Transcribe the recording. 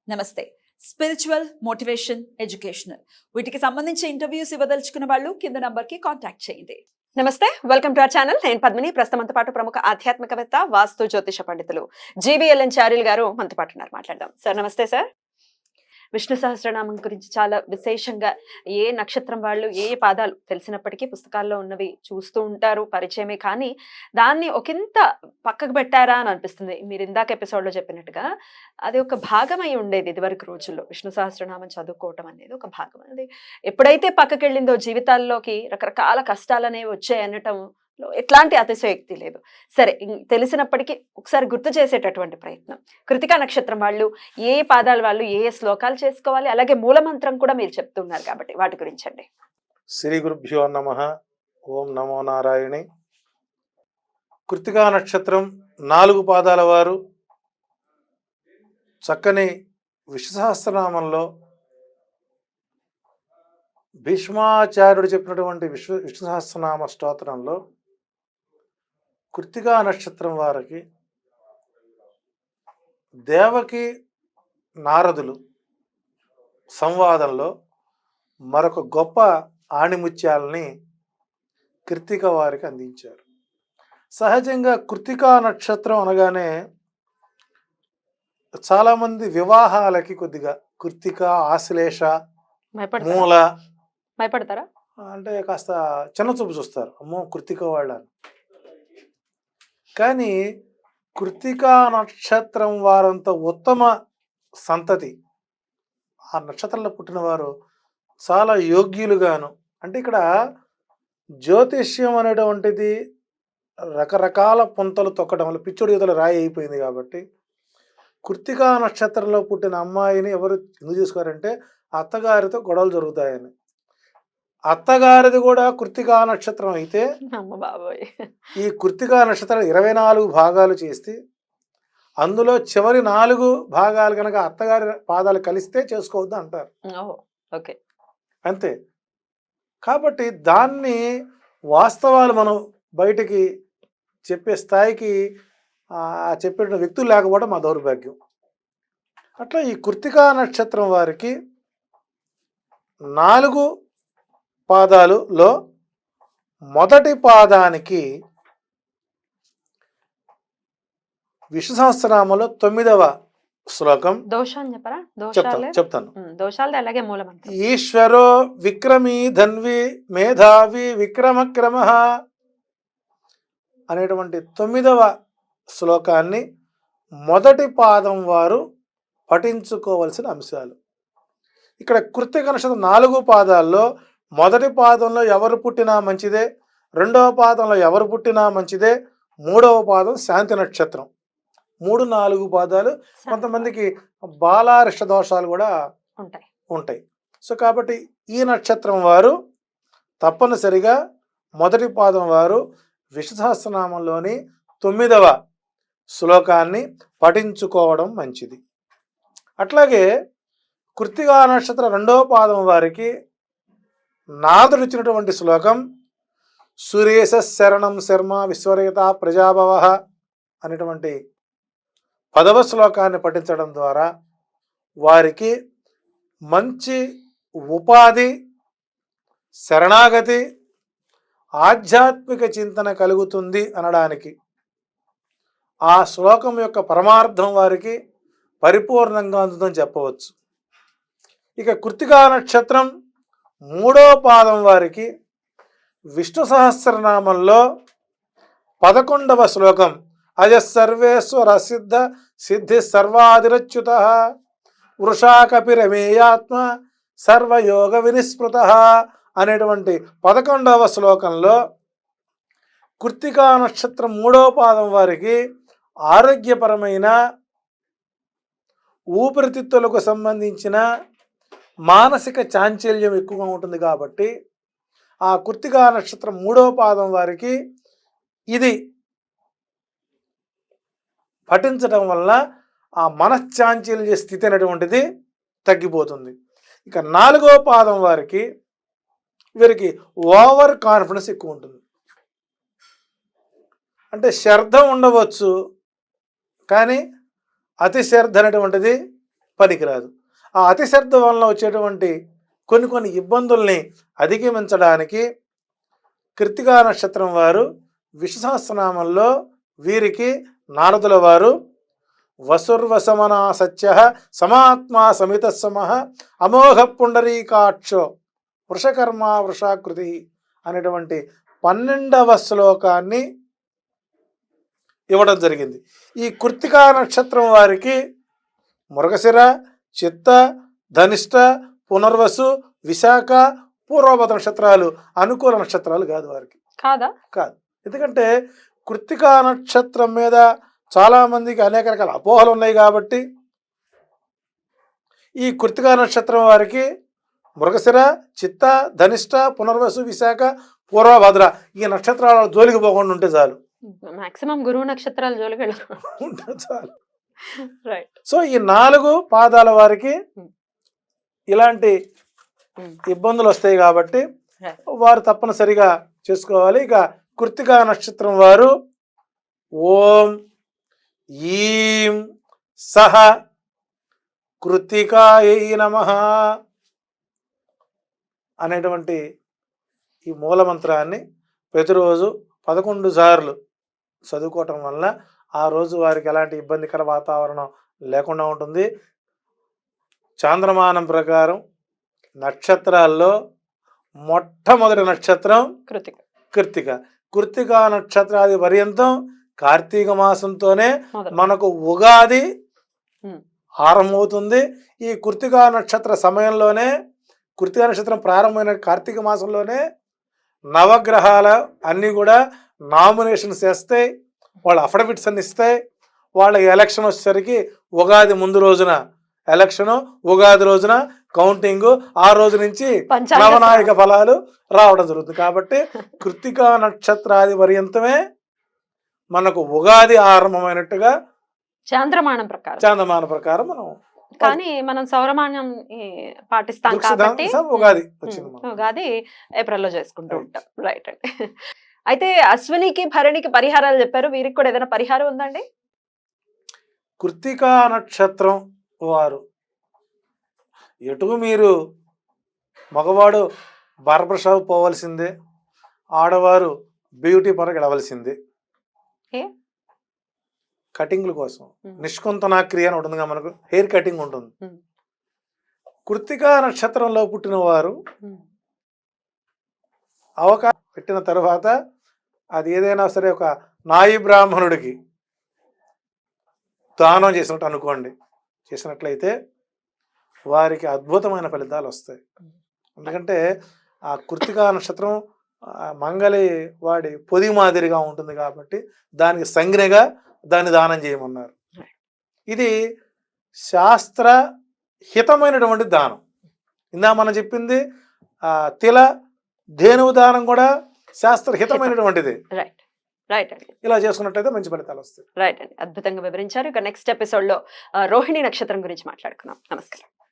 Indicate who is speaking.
Speaker 1: నమస్తే. Spiritual, motivation, educational వీటికి సంబంధించి ఇంటర్వ్యూస్ ఇవ్వదలుచుకున్న వాళ్ళు కింద నంబర్ కి కాంటాక్ట్ చేయండి.
Speaker 2: నమస్తే, వెల్కమ్ టు అవర్ ఛానల్. నేను పద్మిని. ప్రస్తుతంతో పాటు ప్రముఖ ఆధ్యాత్మికవేత్త, వాస్తు జ్యోతిష పండితులు జీవీఎల్ఎన్ చార్యులు గారు మనతో పాటు ఉన్నారు. మాట్లాడదాం. సార్ నమస్తే. సార్, విష్ణు సహస్రనామం గురించి చాలా విశేషంగా ఏ నక్షత్రం వాళ్ళు ఏ పాదాలు తెలిసినప్పటికీ పుస్తకాల్లో ఉన్నవి చూస్తూ ఉంటారు, పరిచయమే. కానీ దాన్ని ఒకంత పక్కకు పెట్టారా అని అనిపిస్తుంది. మీరు ఇందాక ఎపిసోడ్లో చెప్పినట్టుగా అది ఒక భాగం అయి ఉండేది ఇదివరకు రోజుల్లో. విష్ణు సహస్రనామం చదువుకోవటం అనేది ఒక భాగం. అది ఎప్పుడైతే పక్కకి వెళ్ళిందో జీవితాల్లోకి రకరకాల కష్టాలు అనేవి వచ్చాయి అనటం ఎట్లాంటి అతిశయోక్తి లేదు. సరే, తెలిసినప్పటికీ ఒకసారి గుర్తు చేసేటటువంటి ప్రయత్నం. కృతికా నక్షత్రం వాళ్ళు ఏ పాదాల వాళ్ళు ఏ శ్లోకాలు చేసుకోవాలి, అలాగే మూలమంత్రం కూడా మీరు చెప్తున్నారు కాబట్టి వాటి గురించి అండి.
Speaker 3: శ్రీ గురుభ్యో నమః. ఓం నమో నారాయణి. కృతికా నక్షత్రం 4 పాదాల వారు చక్కని విష్ణు సహస్రనామంలో భీష్మాచార్యుడు చెప్పినటువంటి విష్ణు సహస్రనామ స్తోత్రంలో కృతికా నక్షత్రం వారికి దేవకి నారదులు సంవాదంలో మరొక గొప్ప ఆణిముత్యాలని కృతిక వారికి అందించారు. సహజంగా కృతికా నక్షత్రం అనగానే చాలామంది వివాహాలకి కొద్దిగా కృతిక, ఆశ్లేష, మూల
Speaker 2: భయపడతారా
Speaker 3: అంటే కాస్త చిన్న చూపు చూస్తారు. అమ్మో కృతిక వాళ్ళని. కానీ కృతికా నక్షత్రం వారంత ఉత్తమ సంతతి, ఆ నక్షత్రంలో పుట్టిన వారు చాలా యోగ్యులుగాను. అంటే ఇక్కడ జ్యోతిష్యం అనేటువంటిది రకరకాల పుంతలు తొక్కడం వల్ల పిచ్చుడి యుతలు రాయి అయిపోయింది. కాబట్టి కృతికా నక్షత్రంలో పుట్టిన అమ్మాయిని ఎవరు ఎందుకు చేసుకోవారంటే అత్తగారితో గొడవలు జరుగుతాయని. అత్తగారిది కూడా కృతికా నక్షత్రం అయితే ఈ కృతికా నక్షత్రం 24 భాగాలు చేస్తే అందులో చివరి 4 భాగాలు కనుక అత్తగారి పాదాలు కలిస్తే చేసుకోవద్దు అంటారు.
Speaker 2: ఓకే,
Speaker 3: అంతే. కాబట్టి దాన్ని వాస్తవాలు మనం బయటికి చెప్పే స్థాయికి చెప్పిన వ్యక్తులు లేకపోవడం మా దౌర్భాగ్యం. అట్లా ఈ కృతికా నక్షత్రం వారికి 4 పాదాలులో మొదటి పాదానికి విష్ణు సహస్రనామంలో 9వ శ్లోకం.
Speaker 2: దోషాన్ని చెప్పరా?
Speaker 3: చెప్తాను.
Speaker 2: దోషాలు అలాగే మూలమంత్రం.
Speaker 3: ఈశ్వరో విక్రమీ ధన్వి మేధావి విక్రమక్రమ అనేటువంటి 9వ శ్లోకాన్ని మొదటి పాదం వారు పఠించుకోవలసిన అంశాలు. ఇక్కడ కృతిక నక్షత్రం 4 పాదాల్లో మొదటి పాదంలో ఎవరు పుట్టినా మంచిదే, 2వ పాదంలో ఎవరు పుట్టినా మంచిదే, 3వ పాదం శాంతి నక్షత్రం. 3, 4 పాదాలు కొంతమందికి బాలారిష్ట దోషాలు కూడా ఉంటాయి. సో కాబట్టి ఈ నక్షత్రం వారు తప్పనిసరిగా మొదటి పాదం వారు విష్ణు సహస్రనామంలోని 9వ శ్లోకాన్ని పఠించుకోవడం మంచిది. అట్లాగే కృతికా నక్షత్రం 2వ పాదం వారికి నారదుడు ఇచ్చినటువంటి శ్లోకం సురేశ శరణం శర్మ విశ్వరేత ప్రజాభవ అనేటువంటి 10వ శ్లోకాన్ని పఠించడం ద్వారా వారికి మంచి ఉపాధి, శరణాగతి, ఆధ్యాత్మిక చింతన కలుగుతుంది అనడానికి ఆ శ్లోకం యొక్క పరమార్థం వారికి పరిపూర్ణంగా అందుతుందని చెప్పవచ్చు. ఇక కృతికా నక్షత్రం 3వ పాదం వారికి విష్ణు సహస్రనామంలో 11వ శ్లోకం అజసర్వేశ్వర సిద్ధ సిద్ధి సర్వాదిరచ్యుత వృషాకపిరమేయాత్మ సర్వయోగ వినిస్మృత అనేటువంటి 11వ శ్లోకంలో కృతికా నక్షత్రం 3వ పాదం వారికి ఆరోగ్యపరమైన, ఊపిరితిత్తులకు సంబంధించిన మానసిక చాంచల్యం ఎక్కువగా ఉంటుంది. కాబట్టి ఆ కృతికా నక్షత్రం 3వ పాదం వారికి ఇది పఠించడం వల్ల ఆ మనశ్చాంచల్య స్థితి అనేటువంటిది తగ్గిపోతుంది. ఇక 4వ పాదం వారికి వీరికి ఓవర్ కాన్ఫిడెన్స్ ఎక్కువ ఉంటుంది. అంటే శ్రద్ధ ఉండవచ్చు కానీ అతి శ్రద్ధ అనేటువంటిది పనికిరాదు. ఆ అతి శ్రద్ధ వలన వచ్చేటువంటి కొన్ని కొన్ని ఇబ్బందుల్ని అధిగమించడానికి కృత్తికా నక్షత్రం వారు విష్ణు సహస్రనామంలో వీరికి నారదుల వారు వసుర్వసమనా సత్య సమాత్మా సమిత సమః అమోఘ పుండరీకాక్షో వృషకర్మ వృషాకృతి అనేటువంటి 12వ శ్లోకాన్ని ఇవ్వడం జరిగింది. ఈ కృత్తికా నక్షత్రం వారికి మృగశిర, చిత్త, ధనిష్ట, పునర్వసు, విశాఖ, పూర్వభద్ర నక్షత్రాలు అనుకూల నక్షత్రాలు కాదు వారికి.
Speaker 2: కాదా?
Speaker 3: కాదు. ఎందుకంటే కృత్తికా నక్షత్రం మీద చాలా మందికి అనేక రకాల అపోహలు ఉన్నాయి కాబట్టి ఈ కృత్తికా నక్షత్రం వారికి మృగశిర, చిత్త, ధనిష్ట, పునర్వసు, విశాఖ, పూర్వభద్ర ఈ నక్షత్రాల జోలికి పోకుండా ఉంటే చాలు.
Speaker 2: మాక్సిమం గురువు నక్షత్రాలు జోలికి వెళ్ళరు.
Speaker 3: ఉంటే చాలు.
Speaker 2: రైట్.
Speaker 3: సో ఈ 4 పాదాల వారికి ఇలాంటి ఇబ్బందులు వస్తాయి కాబట్టి వారు తప్పనిసరిగా చేసుకోవాలి. ఇక కృత్తికా నక్షత్రం వారు ఓం ఈం సహ కృత్తికాయై నమః అనేటువంటి ఈ మూలమంత్రాన్ని ప్రతిరోజు 11 సార్లు చదువుకోవటం వల్ల ఆ రోజు వారికి ఎలాంటి ఇబ్బందికర వాతావరణం లేకుండా ఉంటుంది. చాంద్రమానం ప్రకారం నక్షత్రాల్లో మొట్టమొదటి నక్షత్రం
Speaker 2: కృతిక.
Speaker 3: కృత్తిక. కృత్తికా నక్షత్రాది పర్యంతం కార్తీక మాసంతోనే మనకు ఉగాది ఆరంభమవుతుంది. ఈ కృత్తికా నక్షత్ర సమయంలోనే కృత్తికా నక్షత్రం ప్రారంభమైన కార్తీక మాసంలోనే నవగ్రహాల అన్నీ కూడా నామినేషన్స్ వేస్తాయి, వాళ్ళ అఫిడవిట్స్ అన్ని ఇస్తాయి. వాళ్ళకి ఎలక్షన్ వచ్చేసరికి ఉగాది ముందు రోజున ఎలక్షను, ఉగాది రోజున కౌంటింగ్, ఆ రోజు నుంచి నవనాయక ఫలాలు రావడం జరుగుతుంది. కాబట్టి కృత్తికా నక్షత్రాది పర్యంతమే మనకు ఉగాది ఆరంభమైనట్టుగా
Speaker 2: చాంద్రమానం ప్రకారం
Speaker 3: మనం,
Speaker 2: కానీ మనం సౌరమానం పాటిస్తాం కాబట్టి
Speaker 3: ఉగాది వచ్చింది.
Speaker 2: ఉగాది ఏప్రిల్లో చేసుకుంటూ ఉంటాం. రైట్ అండి. అయితే అశ్వినికి భరణికి పరిహారాలు చెప్పారు, వీరికి కూడా ఏదైనా పరిహారం ఉందండి?
Speaker 3: కృత్తికా నక్షత్రం వారు ఎటు మీరు మగవాడు బార్బర్ షాప్ పోవలసిందే, ఆడవారు బ్యూటీ పార్లర్ వెళ్ళవలసిందే. కటింగ్ల కోసం నిష్కుంతనా క్రియ అని ఉంటుందిగా, మనకు హెయిర్ కటింగ్ ఉంటుంది. కృత్తికా నక్షత్రంలో పుట్టిన వారు అవకాశం పెట్టిన తర్వాత అది ఏదైనా సరే ఒక నాయి బ్రాహ్మణుడికి దానం చేసినట్టు అనుకోండి, చేసినట్లయితే వారికి అద్భుతమైన ఫలితాలు వస్తాయి. ఎందుకంటే ఆ కృత్తికా నక్షత్రం మంగళి వాడి పొది మాదిరిగా ఉంటుంది కాబట్టి దానికి సంజ్ఞగా దాన్ని దానం చేయమన్నారు. ఇది శాస్త్ర హితమైనటువంటి దానం. ఇందా మనం చెప్పింది తిల ధేనువు దానం కూడా శాస్త్రహితమైనటువంటిది.
Speaker 2: రైట్ రైట్ అండి.
Speaker 3: ఇలా చేసుకున్నట్లయితే మంచి ఫలితాలు వస్తాయి.
Speaker 2: రైట్ అండి, అద్భుతంగా వివరించారు. ఇక నెక్స్ట్ ఎపిసోడ్ లో రోహిణి నక్షత్రం గురించి మాట్లాడుకుందాం. నమస్కారం.